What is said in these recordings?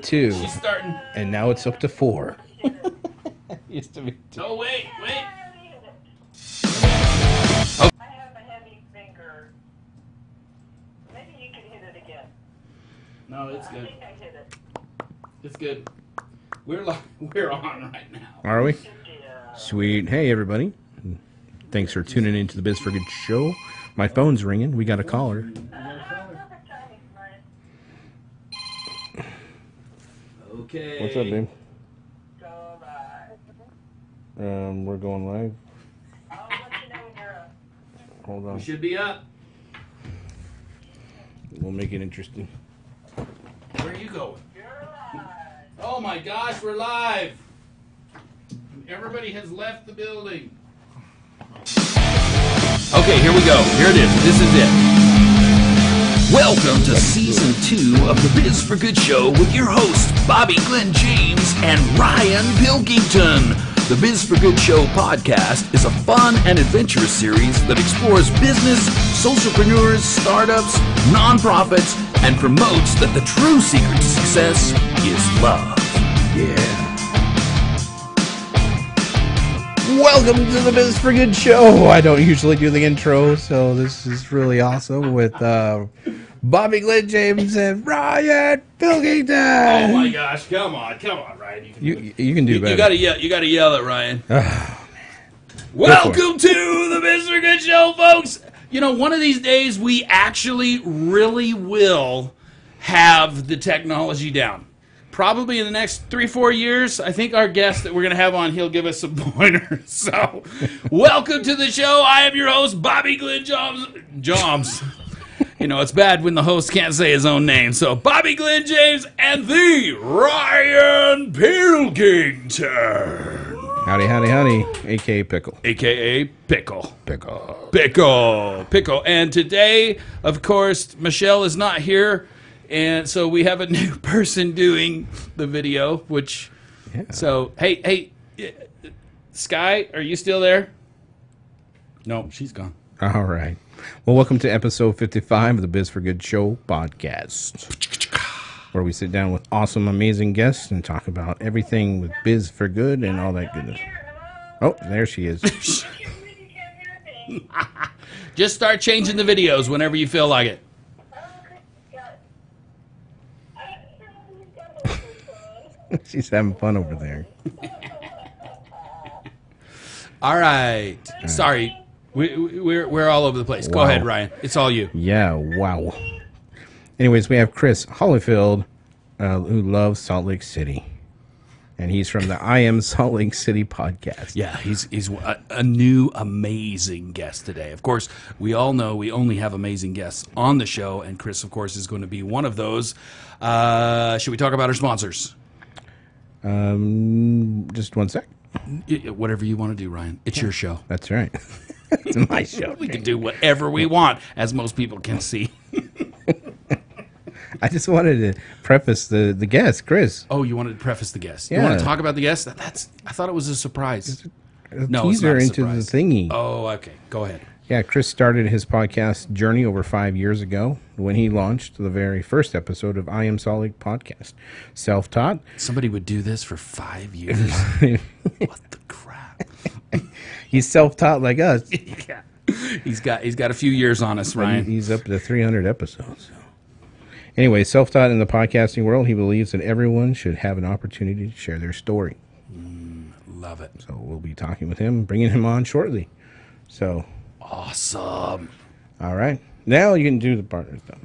2. She's starting. And now it's up to 4. Used to be 2. Oh, wait. I have a heavy finger. Maybe you can hit it again. No, it's I good. think I hit it. It's good. We're on right now. Are we? Yeah. Sweet. Hey, everybody. Thanks for tuning into the Biz for Good show. My phone's ringing. We got a caller. Okay. What's up, babe? Go live. We're going live. I'll let you know when you're up. Hold We on. should be up. We'll make it interesting. Where are you going? You're live. Oh my gosh, we're live. Everybody has left the building. Okay, here we go. Here it is. This is it. Welcome to Season 2 of the Biz for Good show with your hosts, Bobby Glenn James and Ryan Pilkington. The Biz for Good show podcast is a fun and adventurous series that explores business, socialpreneurs, startups, nonprofits, and promotes that the true secret to success is love. Yeah. Welcome to the Biz for Good show. I don't usually do the intro, so this is really awesome with Bobby Glenn James and Ryan Pilkington. Oh my gosh! Come on, Ryan. You can do better. You gotta yell at Ryan. Oh, man. Welcome to the Biz for Good show, folks. You know, one of these days we actually really will have the technology down. Probably in the next 3-4 years, I think our guest that we're going to have on, he'll give us some pointers. So, welcome to the show. I am your host, Bobby Glenn Joms. You know, it's bad when the host can't say his own name. So, Bobby Glenn James and the Ryan Pilkington. Howdy, howdy, howdy. A.K.A. Pickle. A.K.A. Pickle. Pickle. Pickle. And today, of course, Michelle is not here. And so we have a new person doing the video, which, Yeah. so, hey, Sky, are you still there? No, she's gone. All right. Well, welcome to episode 55 of the Biz for Good show podcast, where we sit down with awesome, amazing guests and talk about everything with Biz for Good and all that goodness. Oh, there she is. Just start changing the videos whenever you feel like it. She's having fun over there. All right. Sorry. We're all over the place. Go Wow. ahead, Ryan. It's all you. Yeah, wow. Anyways, we have Chris Holifield, who loves Salt Lake City. And he's from the I Am Salt Lake City podcast. Yeah, he's a new amazing guest today. Of course, we all know we only have amazing guests on the show, and Chris, of course, is going to be one of those. Should we talk about our sponsors? Just one sec. Whatever you want to do, Ryan. It's your show. That's right. It's my show. We can do whatever we want, as most people can see. I just wanted to preface the guest, Chris. Oh, you wanted to preface the guest? Yeah. You want to talk about the guest? I thought it was a surprise. No, it's Teaser not a into the surprise. thingy. Oh, okay. Go ahead. Yeah, Chris started his podcast journey over 5 years ago when he launched the very first episode of I Am Salt Lake podcast. Self-taught. Somebody would do this for 5 years. What the crap? He's self-taught like us. Yeah. He's got a few years on us, Ryan. He's up to 300 episodes. So. Anyway, self-taught in the podcasting world, he believes that everyone should have an opportunity to share their story. Love it. So we'll be talking with him, bringing him on shortly. So, Awesome. all right. Now you can do the partner stuff.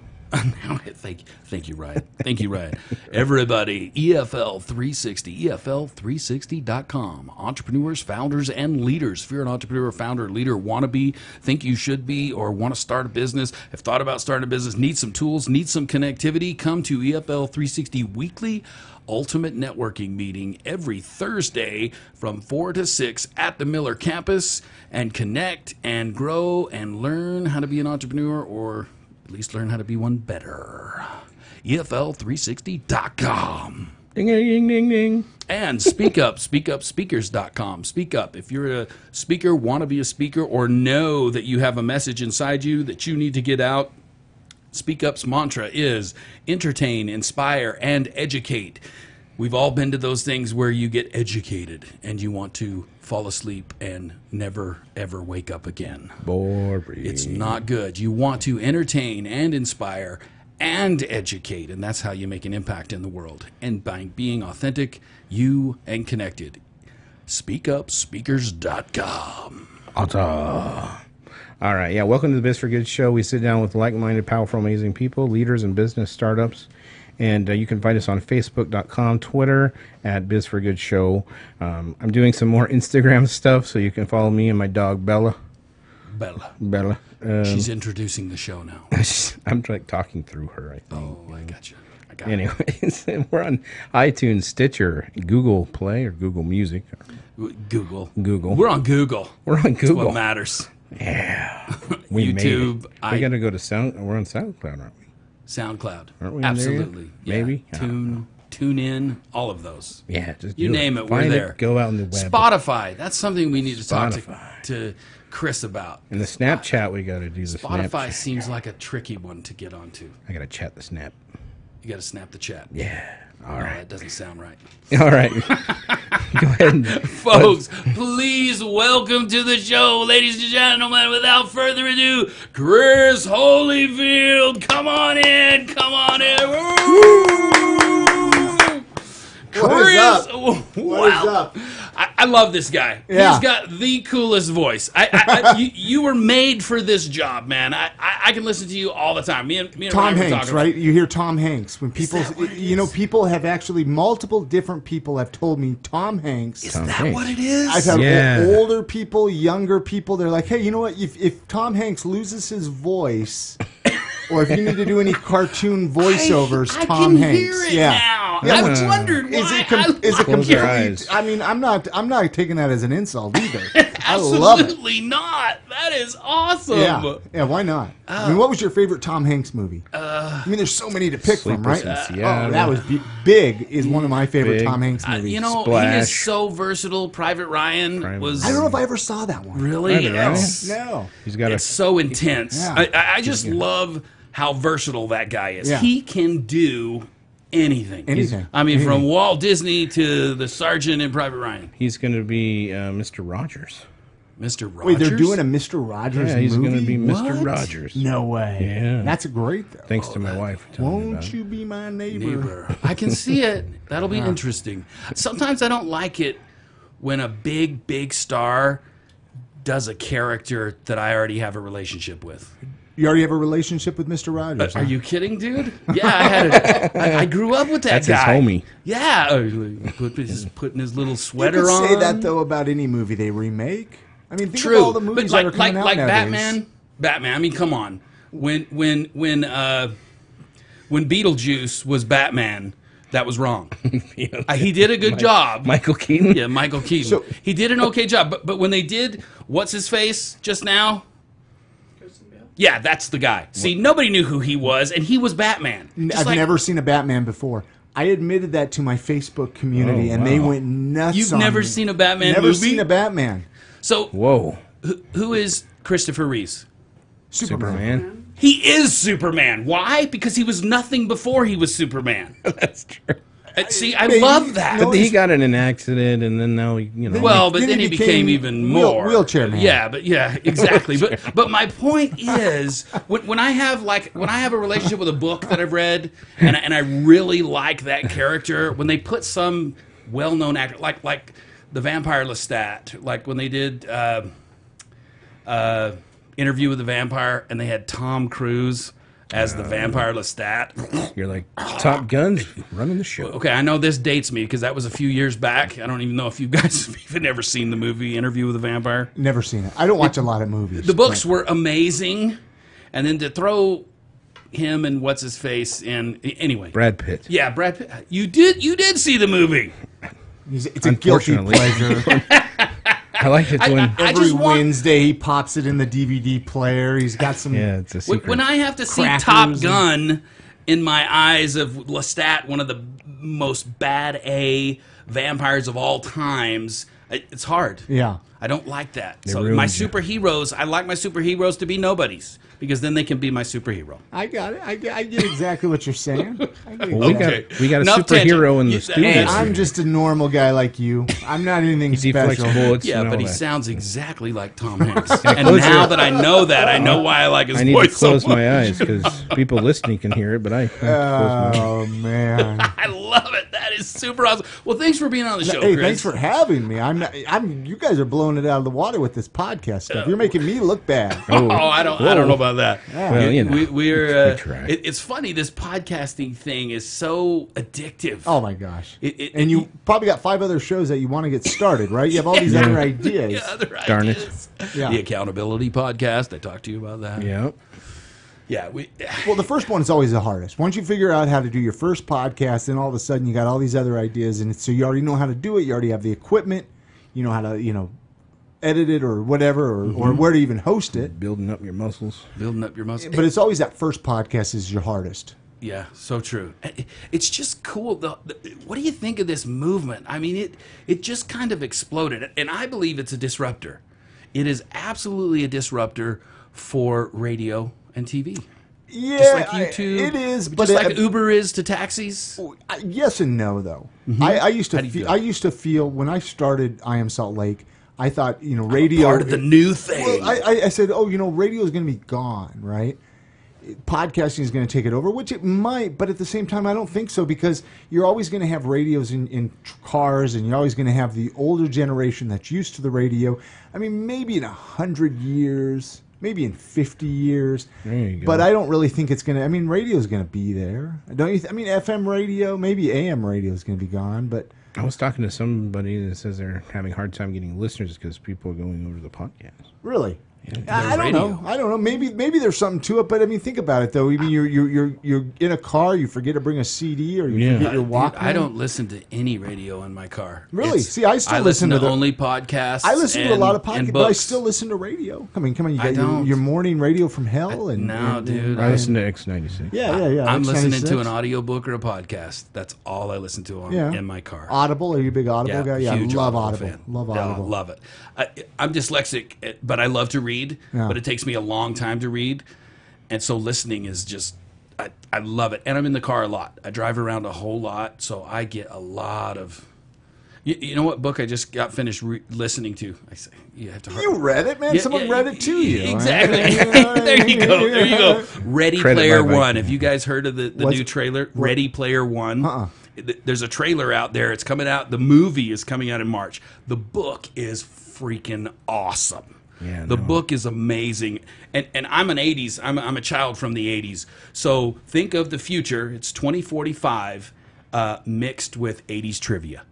Thank you, Ryan. Thank you, Ryan. Everybody, EFL360, EFL360.com. Entrepreneurs, founders, and leaders. If you're an entrepreneur, founder, leader, wannabe, think you should be, or want to start a business, have thought about starting a business, need some tools, need some connectivity, come to EFL360 Weekly Ultimate Networking Meeting every Thursday from 4 to 6 at the Miller campus, and connect and grow and learn how to be an entrepreneur, or at least learn how to be one better. EFL360.com. Ding, ding, ding, ding. And speak up, speakupspeakers.com. Speak up. If you're a speaker, want to be a speaker, or know that you have a message inside you that you need to get out, Speak Up's mantra is entertain, inspire, and educate. We've all been to those things where you get educated and you want to fall asleep and never, ever wake up again. Boring. It's not good. You want to entertain and inspire and educate, and that's how you make an impact in the world. And by being authentic, you and connected. SpeakUpSpeakers.com. All right, yeah, welcome to the Biz for Good show. We sit down with like-minded, powerful, amazing people, leaders in business, startups, and you can find us on Facebook.com, Twitter, at Biz for Good show. I'm doing some more Instagram stuff, so you can follow me and my dog, Bella. Bella. She's introducing the show now. I'm like talking through her, I think. Oh, I got you. Anyways, we're on iTunes, Stitcher, Google Play, or Google Music. Google. We're on Google. That's what matters. Yeah. We YouTube. We got to go to We're on SoundCloud, aren't we? SoundCloud. Aren't we Absolutely. Yeah. Maybe. Tune in, all of those. Yeah, just you name it, we're there. Go out on the web. Spotify. That's something we need to talk to Chris about. And the Snapchat, we got to do the Spotify seems like a tricky one to get onto. I got to chat the snap. You got to snap the chat. Yeah. All right. That doesn't sound right. All right. Go ahead. Folks, please welcome to the show, ladies and gentlemen, without further ado, Chris Holifield. Come on in. What is up? What is up? I love this guy. Yeah. He's got the coolest voice. You were made for this job, man. I can listen to you all the time. Me and Tom Ryan were Hanks, talking right? about- You hear Tom Hanks when people, that what it is? people have actually multiple different people have told me Tom Hanks. Is Tom that Hanks. what it is? I've had Yeah. older people, younger people. They're like, hey, you know what? If Tom Hanks loses his voice, or if you need to do any cartoon voiceovers, I Tom can Hanks. hear it yeah. now. Yeah, I but wondered why. Is it Close your completely? eyes. I mean, I'm not taking that as an insult either. I love it. Absolutely not. That is awesome. Yeah. Why not? I mean, what was your favorite Tom Hanks movie? I mean, there's so many to pick from, right? Sleepless in Seattle. Oh, that was Big. Is one of my favorite Big. Tom Hanks movies. You know, he Splash. is so versatile. Private Ryan was I don't know if I ever saw that one. really. Private Ryan? It's, No. He's got it's so intense. Yeah. I just love how versatile that guy is. Yeah. He can do anything. Anything. I mean, from Anything. Walt Disney to the Sergeant in Private Ryan. He's going to be Mr. Rogers. Mr. Rogers. Wait, they're doing a Mr. Rogers Yeah, he's movie? going to be Mr. What? Rogers. No way. Yeah. That's great, though. Thanks to my wife for telling me about Won't it. you be my neighbor. I can see it. That'll be interesting. Sometimes I don't like it when a big star does a character that I already have a relationship with. You already have a relationship with Mr. Rogers. Are you kidding, dude? Yeah, I had it. I grew up with that That's guy. his homie. Yeah, putting his little You sweater could on. say that, though, about any movie they remake. I mean, think True, of all the movies but that are coming out nowadays. Batman. I mean, come on. When Beetlejuice was Batman, that was wrong. He did a good job. Michael Keaton? Yeah, Michael Keaton. So- He did an okay job. But when they did what's his face just now? Yeah, that's the guy. See, nobody knew who he was, and he was Batman. Just I've like- never seen a Batman before. I admitted that to my Facebook community, and they went nuts. You've on never me. seen a Batman Never movie? seen a Batman. So Whoa. who is Christopher Reeves? Superman? He is Superman. Why? Because he was nothing before he was Superman. That's true. See, I Maybe- love that. no, He got in an accident, and then now, Well, but then he became even more wheelchair man. Yeah, exactly. but my point is, when I have a relationship with a book that I've read, and I really like that character, when they put some well-known actor like the vampire Lestat, like when they did Interview with the Vampire, and they had Tom Cruise as the vampire Lestat. You're like, Top Gun's running the show. Okay, I know this dates me because that was a few years back. I don't even know if you guys have even ever seen the movie Interview with the Vampire. Never seen it. I don't watch a lot of movies. The books were amazing, and then to throw him and what's his face in anyway. Brad Pitt. Yeah, Brad Pitt. You did see the movie. It's a guilty Unfortunately. pleasure. I like it when... I Every just want- Wednesday, he pops it in the DVD player. He's got some. yeah, it's a secret. When I have to see Crackers Top and- Gun in my eyes of Lestat, one of the most bad A vampires of all times, it's hard. Yeah. I don't like that. They So ruined my you. superheroes, I like my superheroes to be nobodies because then they can be my superhero. I got it. I get exactly what you're saying. I get Well, exactly. we got a Enough superhero in the tangent. studio. Hey, I'm just a normal guy like you. I'm not anything He deflects special. bullets. Yeah, and but all he that. sounds exactly like Tom Hanks. And close now your- that I know that, I know why I like his I need to voice so close much. my eyes because people listening can hear it, but I have to close my eyes. Oh man. I love it. That is super awesome. Well, thanks for being on the show, Hey, Chris. thanks for having me. You guys are blowing it out of the water with this podcast stuff. You're making me look bad. Oh, I don't know about that. Well, you know, We're we try. it's funny. This podcasting thing is so addictive. Oh my gosh. And you probably got 5 other shows that you want to get started, right? You have all these other ideas. yeah, other Darn it. ideas. Yeah. The accountability podcast. I talked to you about that. Yeah. Yeah. Well, the first one is always the hardest. Once you figure out how to do your first podcast, then all of a sudden you got all these other ideas, and so you already know how to do it. You already have the equipment. You know how to, edit it or whatever, or where to even host it. Building up your muscles. Building up your muscle. But it's always that first podcast is your hardest. Yeah, so true. It's just cool. What do you think of this movement? I mean, it just kind of exploded, and I believe it's a disruptor. It is absolutely a disruptor for radio and TV. Yeah, Just like YouTube. it is, Just but like Uber is to taxis. Yes and no, though. Mm-hmm. I used How to do you feel? I used to feel when I started I Am Salt Lake, I thought radio Part of the new thing. Well, I said, radio is going to be gone, right? Podcasting is going to take it over, which it might, but at the same time, I don't think so, because you're always going to have radios in cars, and you're always going to have the older generation that's used to the radio. I mean, maybe in 100 years, maybe in 50 years, There you go. but I don't really think it's going to. I mean, radio is going to be there, don't you? I mean, FM radio, maybe AM radio is going to be gone, but I was talking to somebody that says they're having a hard time getting listeners because people are going over to the podcast. really. The I don't radio. know. I don't know. Maybe there's something to it, but I mean, think about it though. I mean, you're in a car, you forget to bring a CD, or you Yeah. forget your Dude, Walkman. I don't listen to any radio in my car. Really? See, I still listen to to the- only podcasts. I listen to a lot of and podcasts, but I books. still listen to radio. Come on, you I got don't. your morning radio from hell, and No, dude. I listen to X96. Yeah. I'm listening X96. to an audiobook or a podcast. That's all I listen to in my car. Audible. Are you a big Audible guy? Yeah, I huge love Audible. fan. Love Yeah, Audible. love it. I'm dyslexic, but I love to read. Yeah. But it takes me a long time to read, and so listening is just I love it. And I'm in the car a lot. I drive around a whole lot, so I get a lot of. You know what book I just got finished listening to? I say you have to. You read it, man. Yeah, Someone yeah, read it to you. Exactly. Right? There you go. There you go. Ready Credit Player my bike. One. Have you guys heard of the What's- new trailer? Ready Player One. Uh-uh. There's a trailer out there. It's coming out. The movie is coming out in March. The book is freaking awesome. Yeah, the no. book is amazing. And I'm an 80s. I'm a child from the 80s. So think of the future. It's 2045 mixed with 80s trivia.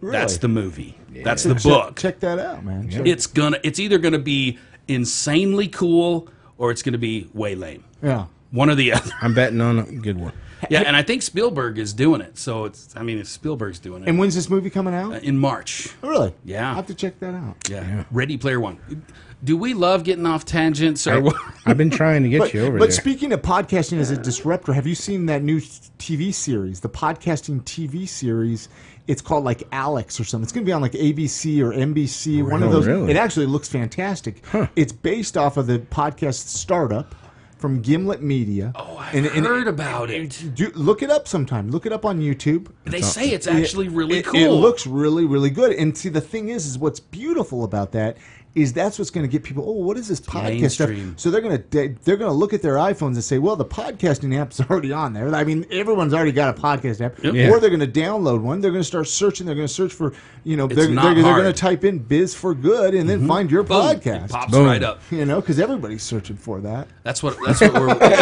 Really? That's the movie. That's the book. Check that out, man. Check- It's either gonna be insanely cool or it's gonna be way lame. Yeah. One or the other. I'm betting on a good one. Yeah, and I think Spielberg is doing it. So if Spielberg's doing it And when's this movie coming out? in March. Really? Yeah. I have to check that out. Yeah. Ready Player One. Do we love getting off tangents or what? I've been trying to get you over But there. speaking of podcasting as a disruptor, have you seen that new TV series, the podcasting TV series? It's called like Alex or something. It's going to be on like ABC or NBC, one of those. Really? It actually looks fantastic. It's based off of the podcast Startup from Gimlet Media. Oh, I've heard about it. Look it up sometime. Look it up on YouTube. They say it's actually really cool. It looks really, really good. And see, the thing is what's beautiful about that is that's what's going to get people. Oh, what is this podcast stuff? mainstream. So they're going to look at their iPhones and say, well, the podcasting app's already on there. I mean, everyone's already got a podcast app. Yeah. Or they're going to download one. They're going to start searching. They're going to search for, they're not going hard. to type in Biz for Good and then find your Boom. podcast. It pops Boom. right up. Because everybody's searching for that. That's what we're.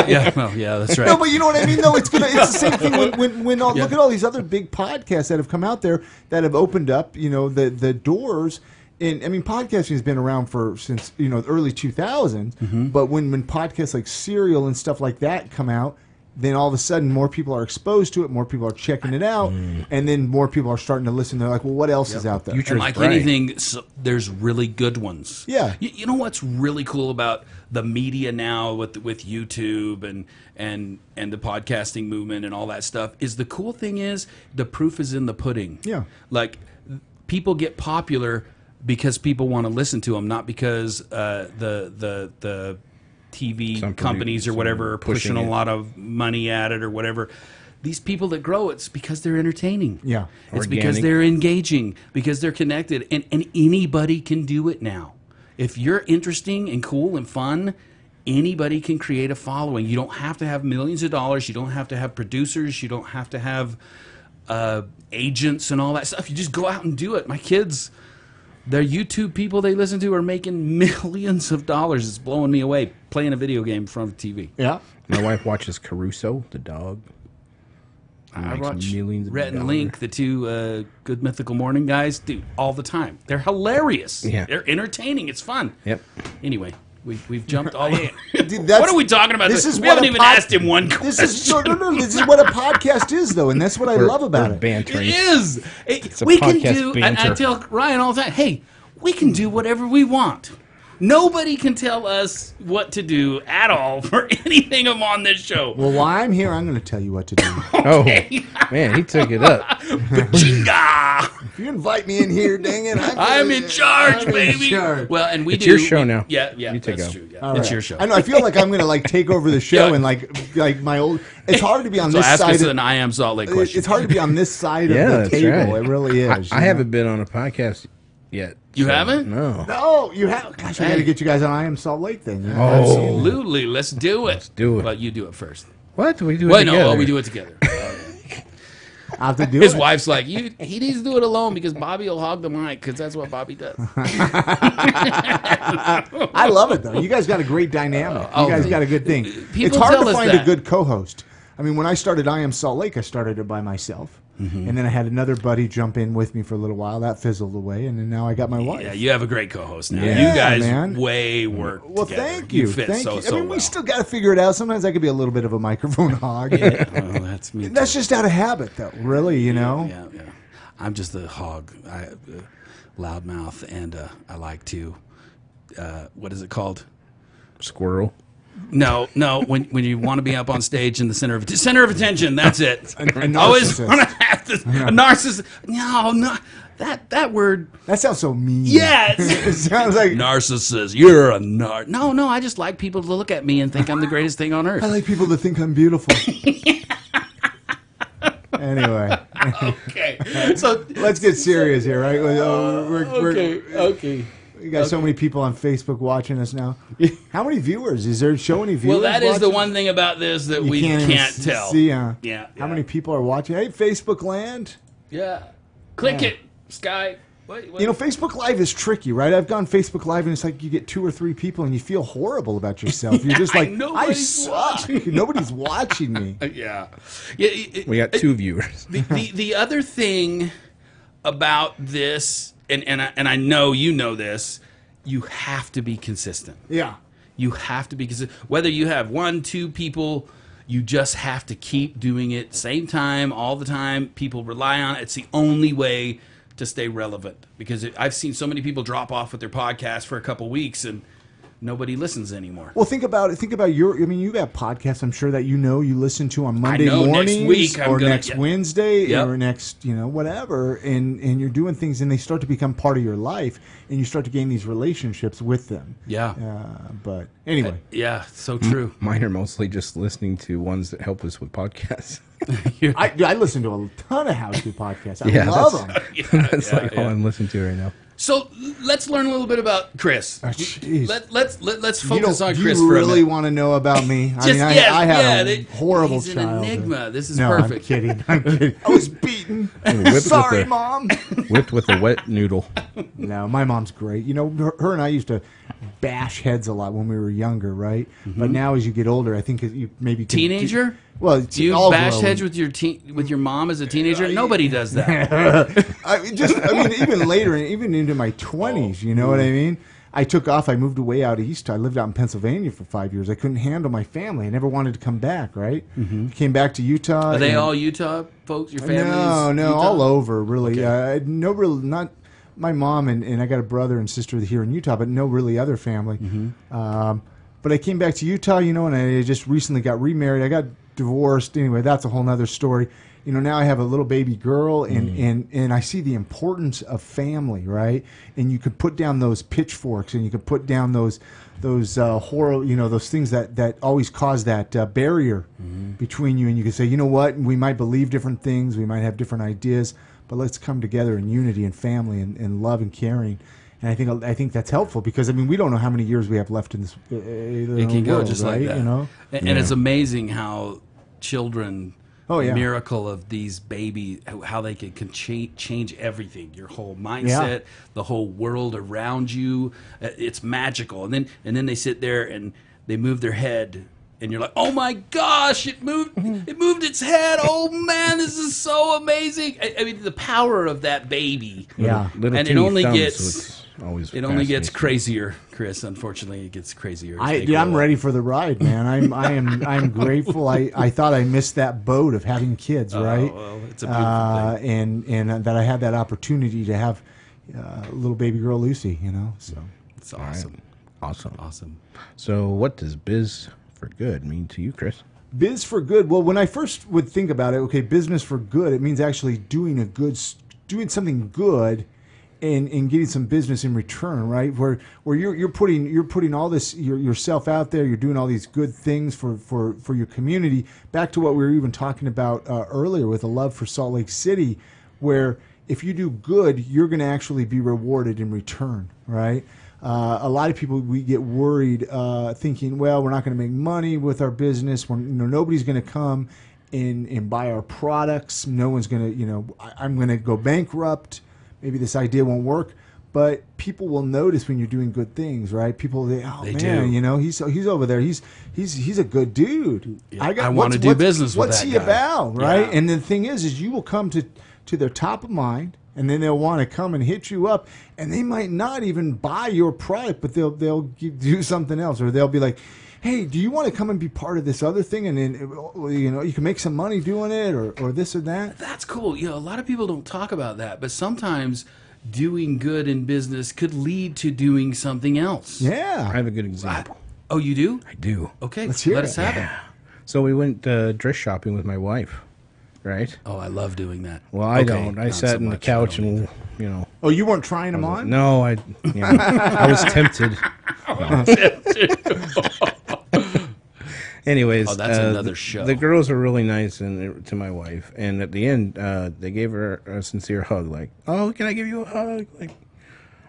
Yeah. Well, yeah. That's right. No, but you know what I mean. No, it's the same thing when look at all these other big podcasts that have come out there that have opened up, the doors. And I mean, podcasting has been around since the early 2000s. Mm-hmm. But when podcasts like Serial and stuff like that come out, then all of a sudden more people are exposed to it, more people are checking it out, and then more people are starting to listen. They're like, well, what else is out there? Future- And like bright. anything, there's really good ones. Yeah. You know what's really cool about the media now with YouTube and the podcasting movement and all that stuff is the cool thing is the proof is in the pudding. Yeah. Like people get popular because people want to listen to them, not because the TV Some companies or whatever are pushing a it. lot of money at it or whatever. These people that grow, it's because they're entertaining. Yeah. It's because Organic. they're engaging, because they're connected, and anybody can do it now. If you're interesting and cool and fun, anybody can create a following. You don't have to have millions of dollars. You don't have to have producers. You don't have to have agents and all that stuff. You just go out and do it. My kids, their YouTube people they listen to are making millions of dollars. It's blowing me away playing a video game in front of the TV. Yeah. My wife watches Caruso, the dog. I Makes watch millions of Rhett and dollars. Link, the two Good Mythical Morning guys, dude, all the time. They're hilarious. Yeah. They're entertaining. It's fun. Yep. Anyway, we've jumped all over. Dude, that's- What are we talking about? this is we what haven't a even pod- asked him one question. This is no. This is what a podcast is, though, and that's what I love about We're it. bantering. It is. a We can podcast do. And I banter. tell Ryan all the time, hey, we can do whatever we want. Nobody can tell us what to do at all for anything I'm on this show. Well, while I'm here, I'm going to tell you what to do. Oh, man, he took it up. Chinga! If you invite me in here, dang it, I'm in charge, I'm in baby. charge. Well, and we It's do. your show now. Yeah, You take that's over. true. Yeah. All It's right. your show. I know. I feel like I'm going to take over the show Yeah. and like my old. It's hard to be on So this ask side. us of, an I Am Salt Lake question. it's hard to be on this side Yeah, of the that's table. right. It really is. I haven't been on a podcast yet. You haven't? No. No, you have. Gosh, I got to Hey. get you guys on I Am Salt Lake then. You know? Oh. Absolutely. Let's do it. Let's do it. But you do it first. What? We do it Wait, together. no, we do it together. I have to do His it. wife's like, he needs to do it alone because Bobby will hog the mic because that's what Bobby does. I love it though. You guys got a great dynamic. Oh, You guys got a good thing. people It's hard tell to us find that. a good co-host. I mean, when I started I Am Salt Lake, I started it by myself, and then I had another buddy jump in with me for a little while. That fizzled away, and then now I got my wife. Yeah, you have a great co-host now. Yeah, you guys man. way work Well, together. thank you. fit Thank so, you. so I mean, well. we still got to figure it out. Sometimes I could be a little bit of a microphone hog. Yeah, well, that's me. That's too. just out of habit, though. Really, you know. Yeah, yeah. I'm just the hog, loudmouth, and I like to. What is it called? Squirrel. No. When you want to be up on stage in the center of attention, that's it. A Always narcissist. want to have this. A narcissist. No, that word. That sounds so mean. Yeah, It sounds like narcissist. You're a nar. No. I just like people to look at me and think I'm the greatest thing on earth. I like people to think I'm beautiful. Anyway, Okay, so let's get serious here, right? okay. We got so many people on Facebook watching us now. How many viewers? Is there show any viewers? Well, that is the watching? one thing about this that You we even can't tell. See, Yeah. How many people are watching? Hey, Facebook land. Yeah. Click Yeah. it, Sky. What? You know, Facebook Live is tricky, right? I've gone Facebook Live, and it's like you get 2 or 3 people, and you feel horrible about yourself. You're just like, I Nobody's suck. Nobody's watching me. Yeah. We got 2 viewers. The other thing about this, and I know you know this, you have to be consistent. Yeah. You have to be consistent. Whether you have 1, 2 people, you just have to keep doing it same time, all the time. People rely on it. It's the only way to stay relevant. Because I've seen so many people drop off with their podcast for a couple weeks and nobody listens anymore. Well, think about it. Think about your. I mean, you got podcasts. I'm sure that you listen to on Monday know next mornings week I'm or gonna- next yeah. Wednesday Yep. or next, whatever. And you're doing things, and they start to become part of your life, and you start to gain these relationships with them. Yeah. But anyway, Yeah, so true. Mine are mostly just listening to ones that help us with podcasts. I listen to a ton of how-to podcasts. I Yeah, love that's- them. That's like all I'm listening to right now. So let's learn a little bit about Chris. jeez. Let's You focus on do Chris you for a really minute. want to know about me? Just- I yes, had yeah, a horrible he's an childhood. enigma. This is no, perfect. I'm kidding. I'm kidding. I was beaten. Whipped Sorry, with a, Mom. Whipped with a wet noodle. No, my mom's great. You know, her and I used to bash heads a lot when we were younger, right? But now, as you get older, I think you maybe can- Teenager? Well, it's Do you all bash growing. heads with your mom as a teenager? Nobody does that. I mean, even later, even into my 20s. You know what I mean? I took off. I moved away out east. I lived out in Pennsylvania for 5 years. I couldn't handle my family. I never wanted to come back. Right? Came back to Utah. Are they and- all Utah folks? Your family? No, Utah? all over, really. Okay. No real, not my mom and I got a brother and sister here in Utah, but no really other family. But I came back to Utah, and I just recently got remarried. I got divorced. Anyway, that's a whole nother story. now I have a little baby girl, and I see the importance of family, right? And you could put down those pitchforks, and you could put down those horror, those things that always cause that barrier between you, and you can say, you know what, we might believe different things, we might have different ideas, but let's come together in unity and family and love and caring. And I think that's helpful because we don't know how many years we have left in this. It can go world, just right? like that, and it's amazing how children. Oh, yeah. Miracle of these babies, how they can change everything, your whole mindset, the whole world around you. It's magical. And then they sit there and they move their head, and you're like, oh my gosh, it moved its head. Oh man, this is so amazing. I mean, the power of that baby. Yeah. Little And it teeny only thumbs, gets so it's always it only gets fascinating. crazier, Chris. Unfortunately, it gets crazier. as they I'm grow up. ready for the ride, man. I'm grateful. I thought I missed that boat of having kids, right? Well, it's a beautiful thing. And that I had that opportunity to have little baby girl Lucy, So It's awesome. Awesome. Awesome. So, what does biz for good mean to you, Chris? biz for good. Well, when I first would think about it, okay, business for good, it means actually doing something good. And getting some business in return, right? Where you're putting all this yourself out there, you're doing all these good things for your community. Back to what we were even talking about earlier with the love for Salt Lake City, where if you do good, you're going to actually be rewarded in return, right? A lot of people, we get worried thinking, well, we're not going to make money with our business. Nobody's going to come and buy our products. No one's going to, I'm going to go bankrupt. Maybe this idea won't work, but people will notice when you're doing good things, right? People, they do. He's over there. He's a good dude. Yeah, I want to do business with what's that he guy. about, right? Yeah. And the thing is you will come to their top of mind, and then they'll want to come and hit you up, and they might not even buy your product, but they'll do something else, or they'll be like, hey, do you want to come and be part of this other thing? And then, you can make some money doing it or this or that. That's cool. A lot of people don't talk about that, but sometimes doing good in business could lead to doing something else. Yeah. I have a good example. Oh, you do? I do. Okay, Let's hear let it. us have it. So we went dress shopping with my wife, right? Oh, I love doing that. Well, I Okay, don't. I not sat so in the much. I couch don't and, either. Oh, you weren't trying them on? No, I was tempted. Anyways, Oh, that's another show. The girls were really nice to my wife, and at the end, they gave her a sincere hug, like, "Oh, can I give you a hug?" Like,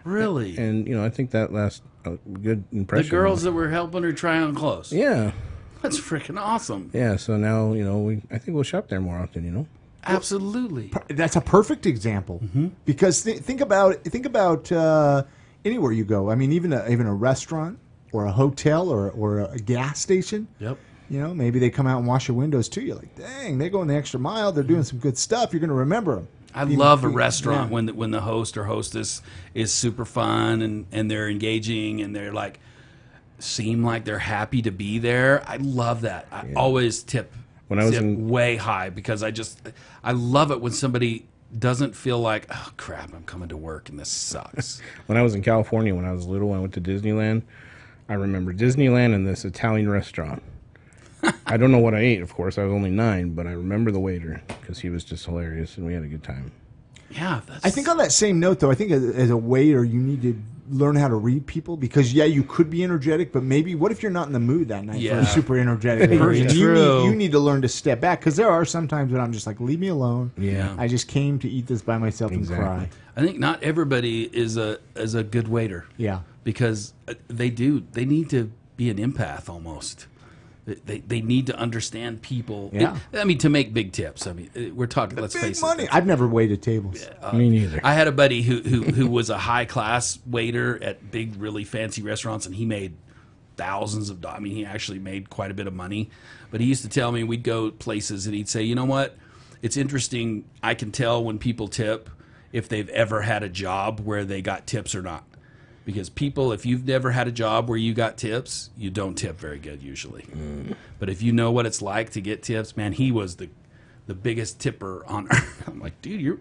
Really? and I think that left a good impression. The girls that were helping her try on clothes. yeah, That's freaking awesome. yeah. So now I think we'll shop there more often. Absolutely. That's a perfect example because think about anywhere you go. I mean, even a restaurant or a hotel or a gas station. Yep. Maybe they come out and wash your windows too. You're like, dang, they're going the extra mile. They're doing some good stuff. You're going to remember them. I love a restaurant when the host or hostess is super fun and they're engaging and they're like seem like they're happy to be there. I love that. I always tip When I was in- way high because I love it when somebody doesn't feel like, oh crap, I'm coming to work and this sucks. When I was in California, when I was little, I went to Disneyland. I remember Disneyland and this Italian restaurant. I don't know what I ate, of course. I was only 9, but I remember the waiter because he was just hilarious and we had a good time. Yeah, that's I think on that same note, though, I think as a waiter, you need to learn how to read people because, you could be energetic, but maybe what if you're not in the mood that night for Yeah. a super energetic waiter? Very And true. you need to learn to step back because there are some times when I'm just like, leave me alone. Yeah. I just came to eat this by myself Exactly. and cry. I think not everybody is a good waiter. Yeah. Because they need to be an empath almost. They need to understand people. Yeah. To make big tips. We're talking. Let's Big face money. it. I've never waited tables. Me neither. I had a buddy who was a high class waiter at big, really fancy restaurants, and he made thousands of dollars. He actually made quite a bit of money. But he used to tell me we'd go places, and he'd say, "You know what? It's interesting. I can tell when people tip if they've ever had a job where they got tips or not." Because people, if you've never had a job where you got tips, you don't tip very good usually. But if you know what it's like to get tips, man, he was the biggest tipper on earth. I'm like, dude,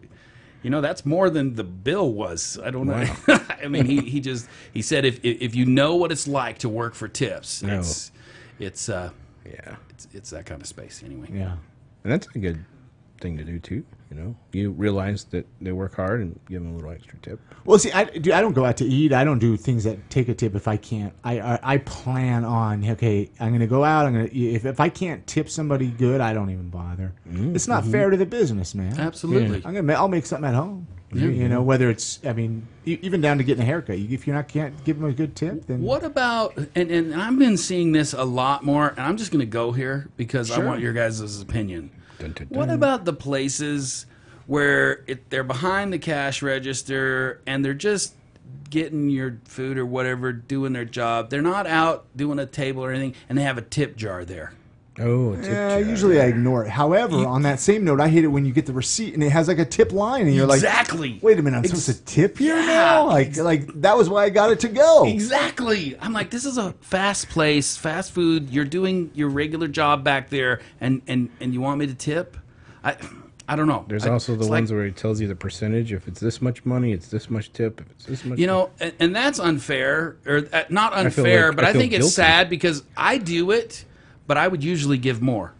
that's more than the bill was. I don't know. He said if you know what it's like to work for tips, No. it's Yeah. that kind of space anyway. Yeah. And that's a good thing to do too. You know, you realize that they work hard and give them a little extra tip. Well, see, I don't go out to eat. I don't do things that take a tip if I can't. I plan on, okay, I'm going to go out. If I can't tip somebody good, I don't even bother. It's not fair to the business, man. Absolutely. I'll make something at home. You know, whether it's, I mean, even down to getting a haircut. If you can't give them a good tip, then What about, and I've been seeing this a lot more, and I'm just going to go here because I want your guys' opinion. Dun, dun, dun. What about the places where they're behind the cash register and they're just getting your food or whatever, doing their job? They're not out doing a table or anything, and they have a tip jar there. Oh, a tip jar. usually I ignore it. However, on that same note, I hate it when you get the receipt and it has like a tip line, and you're Exactly. like, "Wait a minute, I'm supposed to tip here Yeah. now?" Like that was why I got it to go. Exactly. I'm like, this is a fast place, fast food. You're doing your regular job back there, and you want me to tip? I don't know. There's also the ones where it tells you the percentage. If it's this much money, it's this much tip. If it's this much, You know, and that's unfair, or not unfair, like- but I I feel think it's guilty. sad because I do it, but I would usually give more.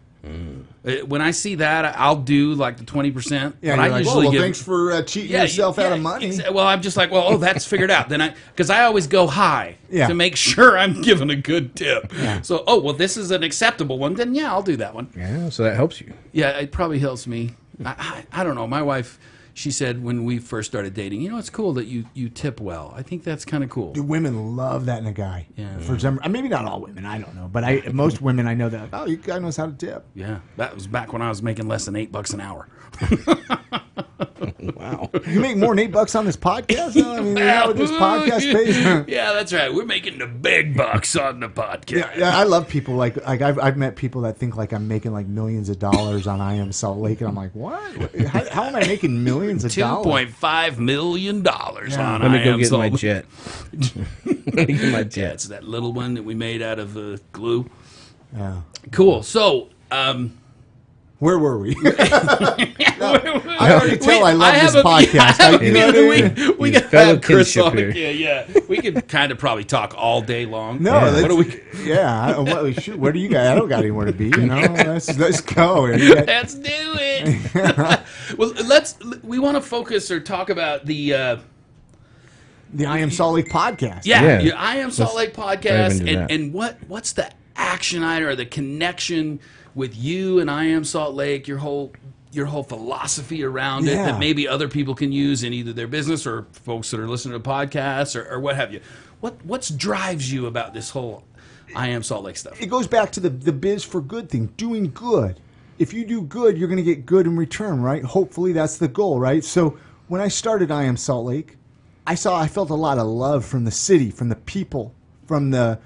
When I see that, I'll do like the 20%. Yeah, but you're I like, usually well, give. thanks for cheating yourself out of money. Well, I'm just like, well, that's figured out. Then because I always go high Yeah. to make sure I'm giving a good tip. So, this is an acceptable one. Then yeah, I'll do that one. yeah, so that helps you. Yeah, it probably helps me. I don't know. My wife, she said when we first started dating, you know, it's cool that you tip well. I think that's kind of cool. Dude, women love that in a guy. Yeah. For some, maybe not all women. I don't know, but most women I know that. Oh, you guy knows how to tip. Yeah, that was back when I was making less than $8 an hour. Wow. You make more than $8 on this podcast. I mean, you know what this podcast pays. Yeah, that's right. We're making the big bucks on the podcast. Yeah, I love people like I've met people that think like I'm making like millions of dollars on I Am Salt Lake, and I'm like, what? How am I making millions of dollars? $2.5 million on Let me I go Am get Salt my Lake. jet. Let me get my Yeah, jet. it's that little one that we made out of glue. Yeah. Cool. So, Where were we? I already tell I love this podcast. We got fellow Chris kinship on. here. Yeah. We could kind of probably talk all day long. No, What that's- do we? Yeah, where do you guys? I don't got anywhere to be. You know, let's go. Let's do it. Well, we want to focus or talk about the I Am Salt Lake podcast. Yeah. I Am Salt Lake dive podcast, into that. and what's the action item or the connection with you and I Am Salt Lake? Your whole philosophy around it Yeah. that maybe other people can use in either their business or folks that are listening to podcasts or what have you. What drives you about this whole I Am Salt Lake stuff? It goes back to the biz for good thing, doing good. If you do good, you're going to get good in return, right? Hopefully that's the goal, right? So when I started I Am Salt Lake, I felt a lot of love from the city, from the people, from the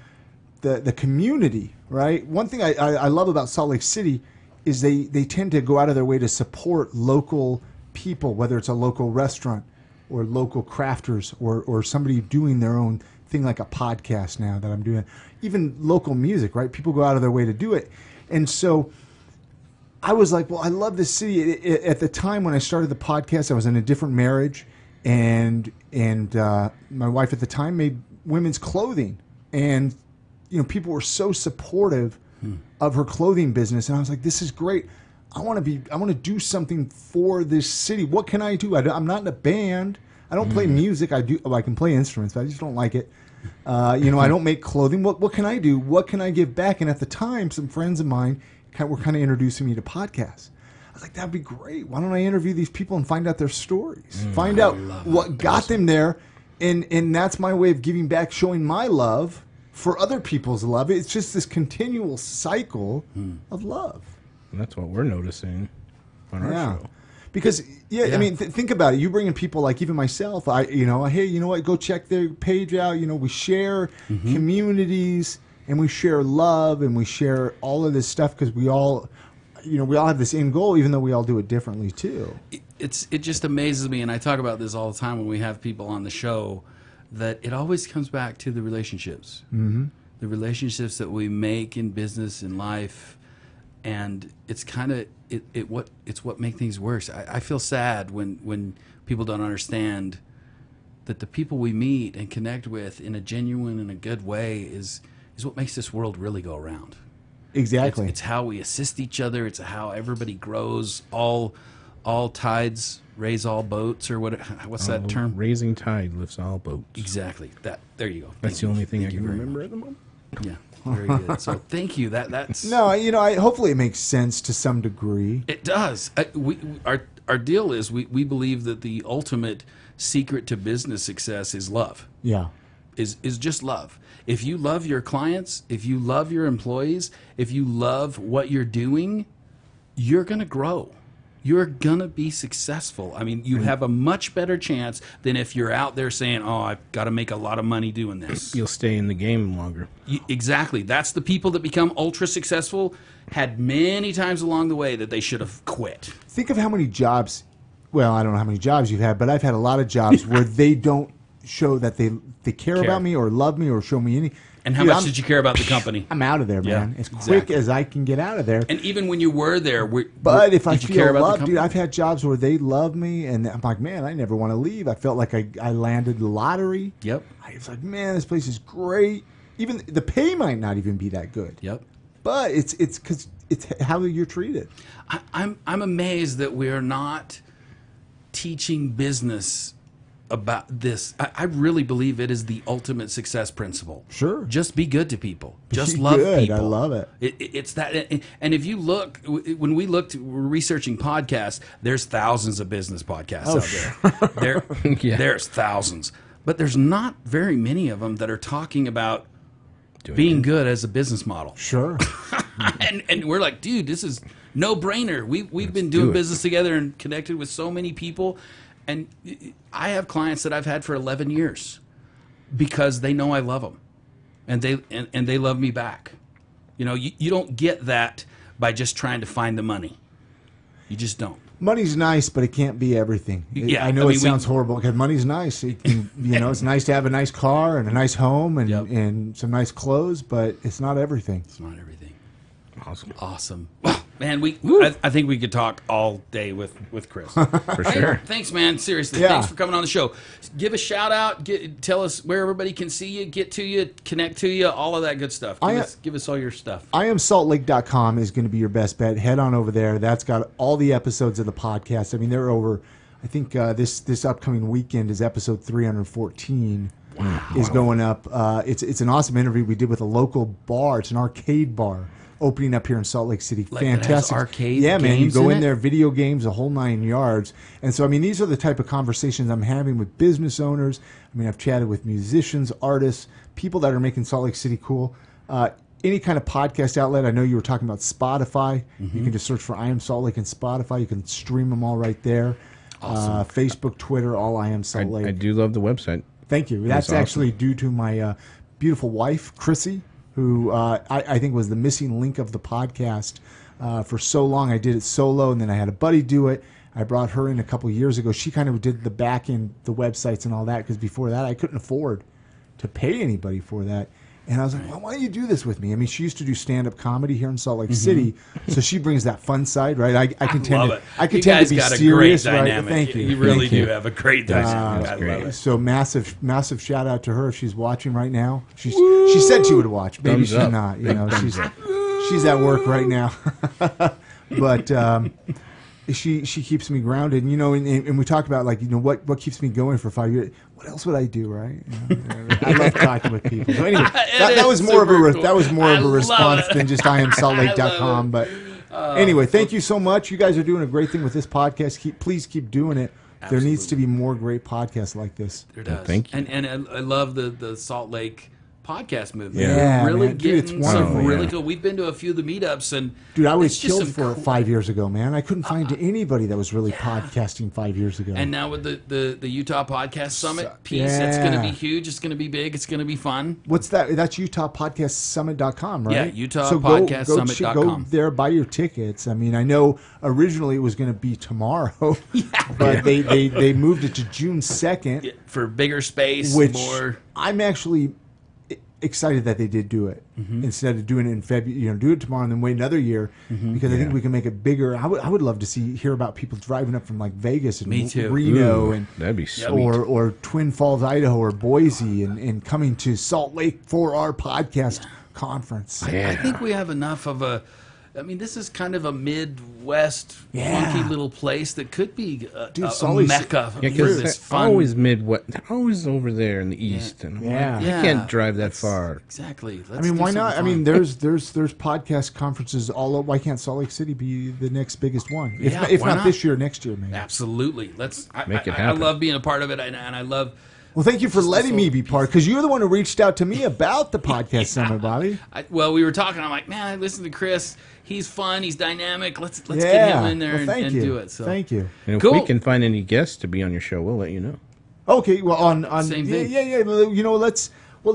community, right? One thing I love about Salt Lake City is they tend to go out of their way to support local people, whether it's a local restaurant or local crafters or somebody doing their own thing like a podcast now that I'm doing. Even local music, right? People go out of their way to do it. And so I was like, well, I love this city. At the time when I started the podcast, I was in a different marriage, and my wife at the time made women's clothing, and people were so supportive of her clothing business, and I was like, this is great. I want to do something for this city. What can I do? I'm not in a band. I don't play music. I can play instruments, but I just don't like it. I don't make clothing. What can I do? What can I give back? And at the time, some friends of mine were kind of introducing me to podcasts. I was like, that'd be great. Why don't I interview these people and find out their stories? Find out what got them there. And that's my way of giving back, showing my love for other people's love. It's just this continual cycle of love. And that's what we're noticing on our show. Because I mean, think about it. You bring in people like even myself. Hey, you know what? Go check their page out. We share communities and we share love and we share all of this stuff because we all have this end goal, even though we all do it differently too. It just amazes me, and I talk about this all the time when we have people on the show, that it always comes back to the relationships, the relationships that we make in business and life, and it's kind of it's what makes things worse. I feel sad when people don't understand that the people we meet and connect with in a genuine and a good way is what makes this world really go around. Exactly. It's how we assist each other. It's how everybody grows. All tides raise all boats, or what's that term? Raising tide lifts all boats. Exactly. There you go. That's Thank the you. only thing I Thank you can very remember much. at the moment. Yeah. Very good. So thank you. That's No, hopefully it makes sense to some degree. It does. Our deal is we believe that the ultimate secret to business success is love. Yeah. Is just love. If you love your clients, if you love your employees, if you love what you're doing, you're going to grow. You're going to be successful. I mean, you have a much better chance than if you're out there saying, "Oh, I've got to make a lot of money doing this." You'll stay in the game longer. Exactly. That's the people that become ultra successful had many times along the way that they should have quit. Think of how many jobs, well, I don't know how many jobs you've had, but I've had a lot of jobs where they don't show that they care about me or love me or show me any. And how much did you care about the company? I'm out of there, man. As quick as I can get out of there. And even when you were there, but if I did you care feel about the loved, company? dude, I've had jobs where they love me, and I'm like, man, I never want to leave. I felt like I landed the lottery. Yep. I was like, man, this place is great. Even the pay might not even be that good. Yep. But it's because it's how you're treated. I'm amazed that we're not teaching business about this. I really believe it is the ultimate success principle. Sure. Just be good to people. Just Be love good. people. I love it. It's that. And if you look, when we looked, we're researching podcasts, there's thousands of business podcasts out there. There's thousands. But there's not very many of them that are talking about being good as a business model. Sure. and we're like, dude, this is no brainer. We've been doing business together and connected with so many people. And I have clients that I've had for 11 years because they know I love them, and they love me back. You know, you don't get that by just trying to find the money. You just don't. Money's nice, but it can't be everything. Yeah, I know I it mean, sounds horrible because money's nice. It can, it's nice to have a nice car and a nice home and, and some nice clothes, but it's not everything. It's not everything. Awesome. Man, I think we could talk all day with Chris. For sure. Thanks, man. Seriously, Yeah. thanks for coming on the show. Give a shout out. Tell us where everybody can see you, get to you, connect to you, all of that good stuff. Give us all your stuff. IamSaltLake.com is going to be your best bet. Head on over there. That's got all the episodes of the podcast. I mean, they're over. I think this upcoming weekend is episode 314. Is going up. It's an awesome interview we did with a local bar. It's an arcade bar opening up here in Salt Lake City. Like that has Fantastic. arcade yeah, man. You games go in in it? there, video games, a whole 9 yards. And so, I mean, these are the type of conversations I'm having with business owners. I mean, I've chatted with musicians, artists, people that are making Salt Lake City cool. Any kind of podcast outlet. I know you were talking about Spotify. You can just search for I Am Salt Lake and Spotify. You can stream them all right there. Awesome. Facebook, Twitter, all I Am Salt Lake. I do love the website. Thank you. That's awesome. actually due to my beautiful wife, Chrissy, who I think was the missing link of the podcast. For so long, I did it solo, and then I had a buddy do it. I brought her in a couple years ago. She kind of did the back end, the websites and all that, because before that, I couldn't afford to pay anybody for that. And I was like, well, why don't you do this with me? I mean, she used to do stand-up comedy here in Salt Lake City, so she brings that fun side, right? I can tend to, I can You tend guys to be got serious, a great right? dynamic. Thank you. You really Thank you. do have a great dynamic. I great. love it. So massive shout out to her if she's watching right now. She said she would watch. Maybe Thumbs she's up. not. You know, she's at work right now. But she keeps me grounded. You know, and we talk about, like, you know, what keeps me going for 5 years. What else would I do, right? You know, I love talking with people. So anyway, that was more of a cool. that was more of I a love response it. than just IamSaltLake.com. But anyway, thank you so much. You guys are doing a great thing with this podcast. Please keep doing it. There needs to be more great podcasts like this. There does. Thank you. And I love the Salt Lake podcast movement. Yeah, We're really man. Dude, it's getting some wonderful. really Yeah. cool. We've been to a few of the meetups, and Dude, I was it's just killed some for it cool- 5 years ago, man. I couldn't find anybody that was really podcasting 5 years ago. And now with the Utah Podcast Summit piece, yeah. it's going to be huge. It's going to be big. It's going to be fun. What's that? That's UtahPodcastSummit.com, right? Yeah, Go UtahPodcastSummit.com. go there, buy your tickets. I mean, I know originally it was going to be tomorrow, but they moved it to June 2nd, For bigger space, which more. I'm actually excited that they did do it instead of doing it in February. You know, do it tomorrow and then wait another year because I think we can make it bigger. I would love to hear about people driving up from like Vegas and Me too. Reno Ooh, and that'd be sweet. or Twin Falls, Idaho, or Boise, and coming to Salt Lake for our podcast. conference. Yeah. I think we have enough of a. I mean, this is kind of a Midwest, Yeah. funky little place that could be a Salt Lake mecca Yeah, for because this they're fun. always always over there in the east, and I'm Yeah. like, Yeah. I can't drive that far. Exactly. I mean, why not? I mean, there's podcast conferences all over. Why can't Salt Lake City be the next biggest one? If, Yeah, if why not not? this year, next year, maybe. Absolutely. Make it I happen. love being a part of it, and I love. Well, thank you for Just letting this me whole be part, because you're the one who reached out to me about the podcast summit, Bobby. Well, we were talking. I'm like, man, I listen to Chris. He's fun. He's dynamic. Let's get Yeah. him in there Well, thank and you. do it. So Thank you. And if Cool. we can find any guests to be on your show, we'll let you know. Okay, well, on Same yeah, thing. yeah. You know,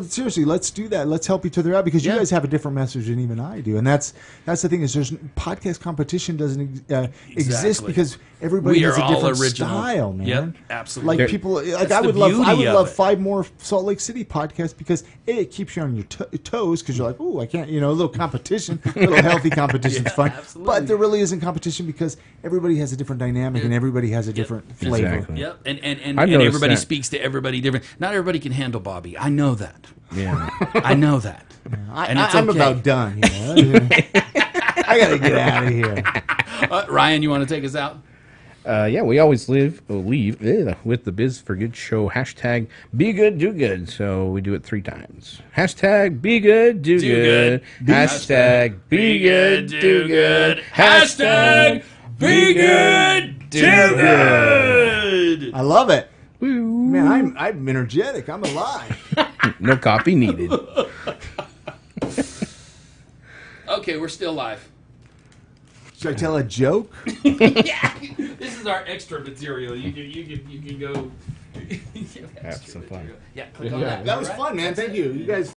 seriously, let's do that. Let's help each other out, because you Yeah. guys have a different message than even I do, and that's the thing, is there's podcast competition doesn't exist Exactly. because everybody We has are a all different original. style, man. Yep, absolutely. Like people, like That's I the would love beauty of it. 5 more Salt Lake City podcasts, because it keeps you on your toes, because you're like, oh, I can't, a little competition, a little healthy competition's fun, absolutely. but there really isn't competition because everybody has a different dynamic and everybody has a different flavor. Exactly. Yep, and I've noticed everybody that. speaks to everybody different. Not everybody can handle Bobby. I know that. Yeah. I know that. And it's I'm okay. about done. I gotta get out of here. Ryan, you want to take us out? Yeah, we always leave with the Biz for Good show hashtag Be Good Do Good. So we do it 3 times. Hashtag Be Good Do Good. Hashtag Be Good Do Good. Hashtag Be Good Do Good. I love it. Woo. Man, I'm energetic. I'm alive. No copy needed. Okay, we're still live. Should I tell a joke? Yeah, this is our extra material. You can go. Have some fun. Yeah, click on that. That was All right? fun, man. That's Thank it. you. You guys